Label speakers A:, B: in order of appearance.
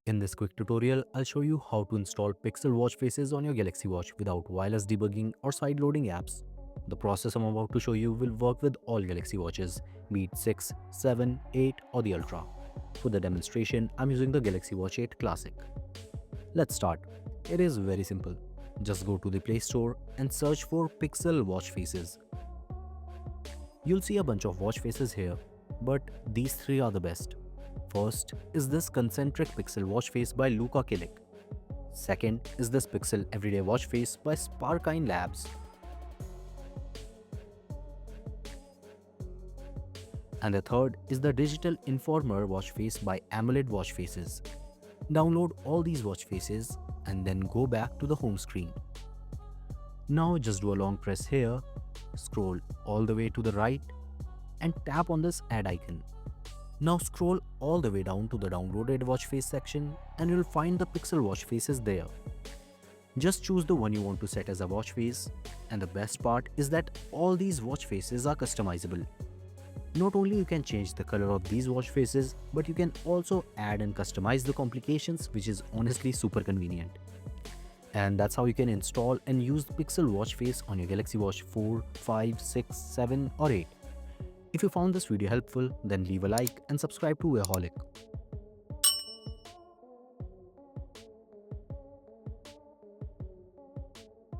A: In this quick tutorial, I'll show you how to install Pixel watch faces on your Galaxy Watch without wireless debugging or sideloading apps. The process I'm about to show you will work with all Galaxy Watches, be it 6, 7, 8 or the Ultra. For the demonstration, I'm using the Galaxy Watch 8 Classic. Let's start. It is very simple. Just go to the Play Store and search for Pixel watch faces. You'll see a bunch of watch faces here, but these three are the best. First is this concentric pixel watch face by Luca Killick. Second is this pixel everyday watch face by Sparkine Labs. And the third is the digital informer watch face by AMOLED watch faces. Download all these watch faces and then go back to the home screen. Now just do a long press here, scroll all the way to the right and tap on this add icon. Now scroll all the way down to the downloaded watch face section and you'll find the pixel watch faces there. Just choose the one you want to set as a watch face, and the best part is that all these watch faces are customizable. Not only you can change the color of these watch faces, but you can also add and customize the complications, which is honestly super convenient. And that's how you can install and use the Pixel watch face on your Galaxy Watch 4, 5, 6, 7 or 8. If you found this video helpful, then leave a like and subscribe to Wearholic.